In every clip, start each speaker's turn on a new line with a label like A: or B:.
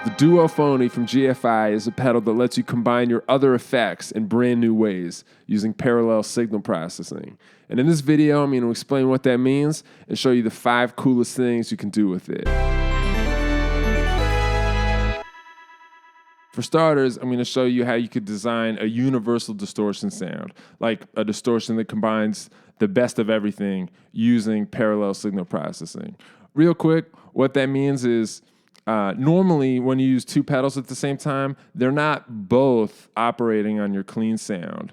A: The Duophony from GFI is a pedal that lets you combine your other effects in brand new ways using parallel signal processing. And in this video, I'm going to explain what that means and show you the 5 coolest things you can do with it. For starters, I'm going to show you how you could design a universal distortion sound, like a distortion that combines the best of everything using parallel signal processing. Real quick, what that means is normally when you use 2 pedals at the same time, they're not both operating on your clean sound.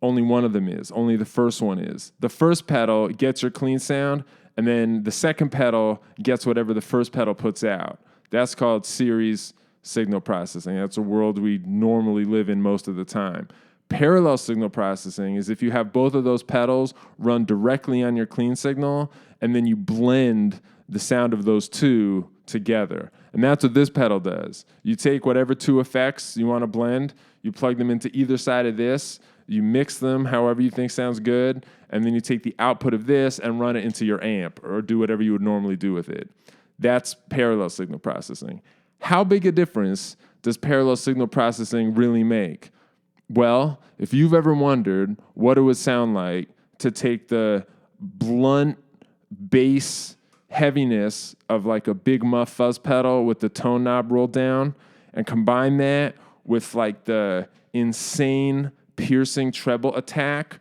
A: Only one of them is. Only the first one is. The first pedal gets your clean sound, and then the second pedal gets whatever the first pedal puts out. That's called series signal processing. That's a world we normally live in most of the time. Parallel signal processing is if you have both of those pedals run directly on your clean signal, and then you blend the sound of those two together. And that's what this pedal does. You take whatever 2 effects you want to blend, you plug them into either side of this, you mix them however you think sounds good, and then you take the output of this and run it into your amp or do whatever you would normally do with it. That's parallel signal processing. How big a difference does parallel signal processing really make? Well, if you've ever wondered what it would sound like to take the blunt bass heaviness of like a Big Muff fuzz pedal with the tone knob rolled down and combine that with like the insane piercing treble attack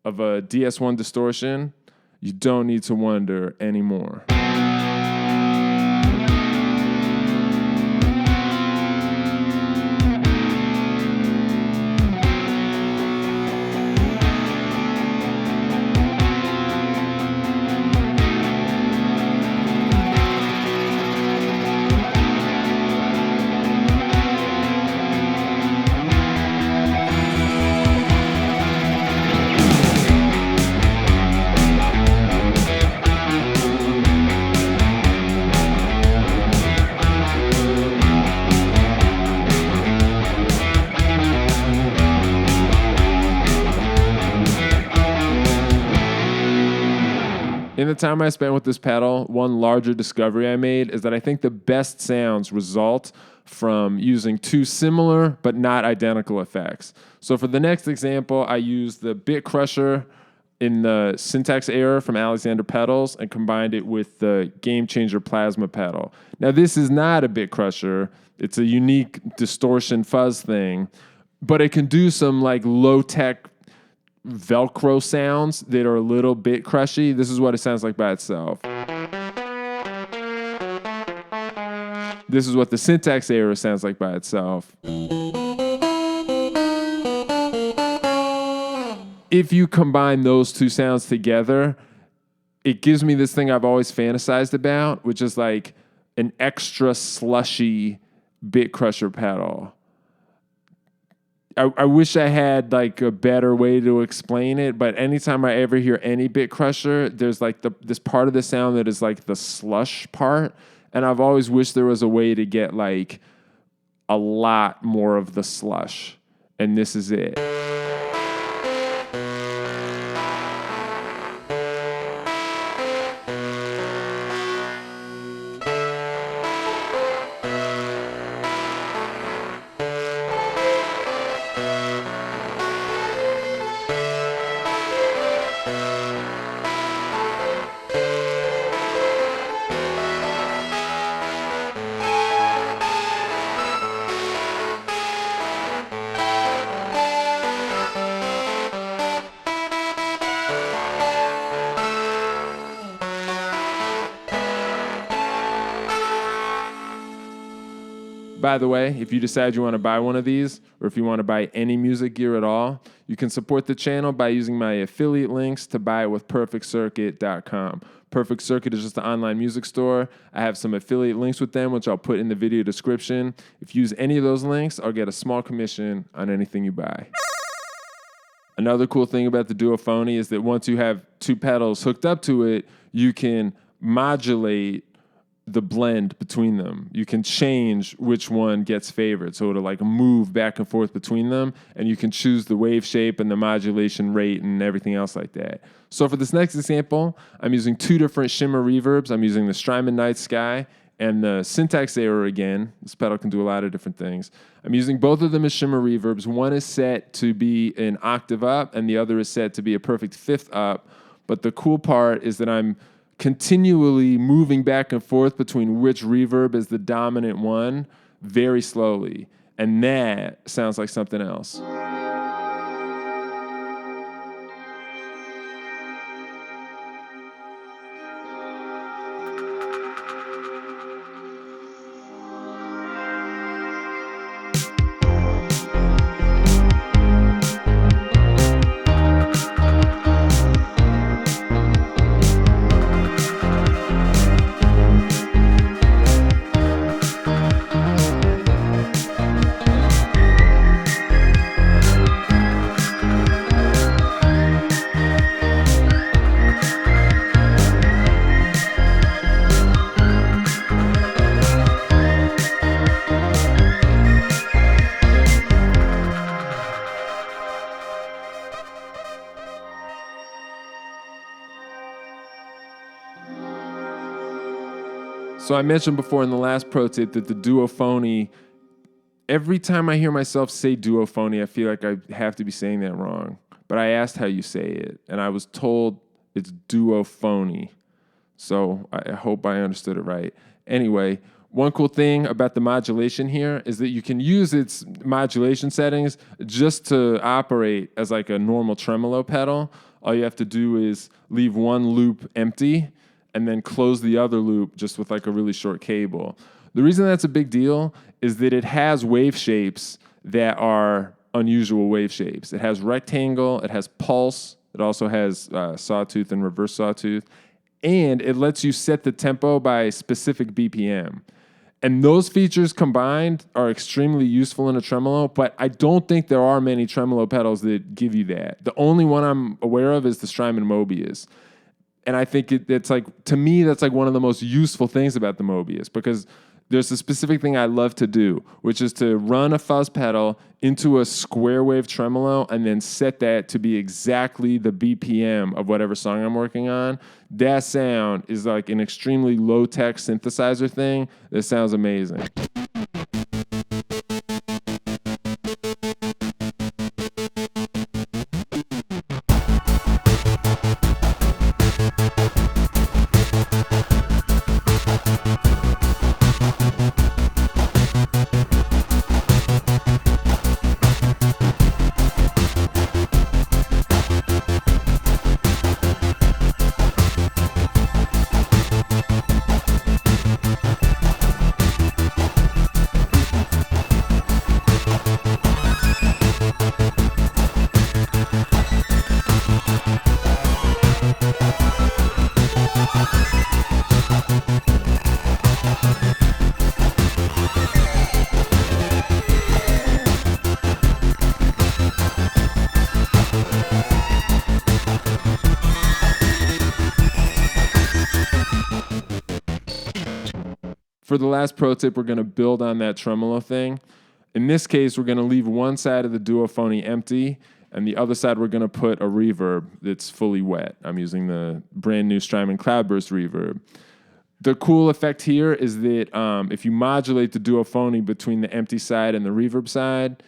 A: of a DS1 Distortion, you don't need to wonder anymore. In the time I spent with this pedal, one larger discovery I made is that I think the best sounds result from using 2 similar but not identical effects. So for the next example, I used the Bit Crusher in the Syntax Error from Alexander Pedals and combined it with the Gamechanger Plasma pedal. Now this is not a Bit Crusher. It's a unique distortion fuzz thing, but it can do some like low-tech Velcro sounds that are a little bit crushy. This is what it sounds like by itself. This is what the Syntax Error sounds like by itself. If you combine those 2 sounds together, it gives me this thing I've always fantasized about, which is like an extra slushy Bit Crusher pedal. I wish I had like a better way to explain it, but anytime I ever hear any Bit Crusher, there's like this part of the sound that is like the slush part, and I've always wished there was a way to get like a lot more of the slush, and this is it. By the way, if you decide you want to buy one of these, or if you want to buy any music gear at all, you can support the channel by using my affiliate links to buy it with perfectcircuit.com. Perfect Circuit is just an online music store. I have some affiliate links with them, which I'll put in the video description. If you use any of those links, I'll get a small commission on anything you buy. Another cool thing about the Duophony is that once you have 2 pedals hooked up to it, you can modulate the blend between them. You can change which one gets favored, so it'll like move back and forth between them, and you can choose the wave shape and the modulation rate and everything else like that. So for this next example, I'm using 2 different shimmer reverbs. I'm using the Strymon NightSky and the syntax error again. This pedal can do a lot of different things. I'm using both of them as shimmer reverbs. One is set to be an octave up, and the other is set to be a perfect fifth up. But the cool part is that I'm continually moving back and forth between which reverb is the dominant one very slowly. And that sounds like something else. So I mentioned before in the last pro tip that the Duophony, every time I hear myself say Duophony, I feel like I have to be saying that wrong. But I asked how you say it, and I was told it's Duophony. So I hope I understood it right. Anyway, one cool thing about the modulation here is that you can use its modulation settings just to operate as like a normal tremolo pedal. All you have to do is leave one loop empty and then close the other loop just with like a really short cable. The reason that's a big deal is that it has wave shapes that are unusual wave shapes. It has rectangle, it has pulse, it also has sawtooth and reverse sawtooth, and it lets you set the tempo by specific BPM. And those features combined are extremely useful in a tremolo, but I don't think there are many tremolo pedals that give you that. The only one I'm aware of is the Strymon Mobius. And I think it's like, to me, that's like one of the most useful things about the Mobius, because there's a specific thing I love to do, which is to run a fuzz pedal into a square wave tremolo and then set that to be exactly the BPM of whatever song I'm working on. That sound is like an extremely low-tech synthesizer thing that sounds amazing. For the last pro tip, we're going to build on that tremolo thing. In this case, we're going to leave one side of the Duophony empty, and the other side we're going to put a reverb that's fully wet. I'm using the brand new Strymon Cloudburst reverb. The cool effect here is that if you modulate the Duophony between the empty side and the reverb side,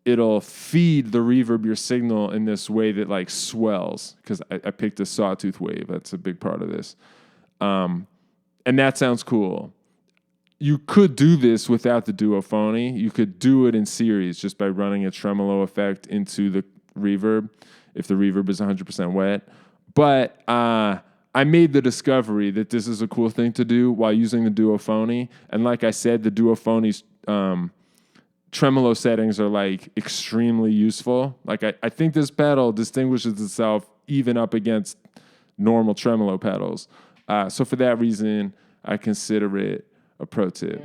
A: it'll feed the reverb your signal in this way that like swells, because I picked a sawtooth wave. That's a big part of this. And that sounds cool. You could do this without the Duophony. You could do it in series just by running a tremolo effect into the reverb if the reverb is 100% wet. But I made the discovery that this is a cool thing to do while using the Duophony. And like I said, the Duophony's tremolo settings are like extremely useful. Like I think this pedal distinguishes itself even up against normal tremolo pedals. So for that reason, I consider it a pro tip.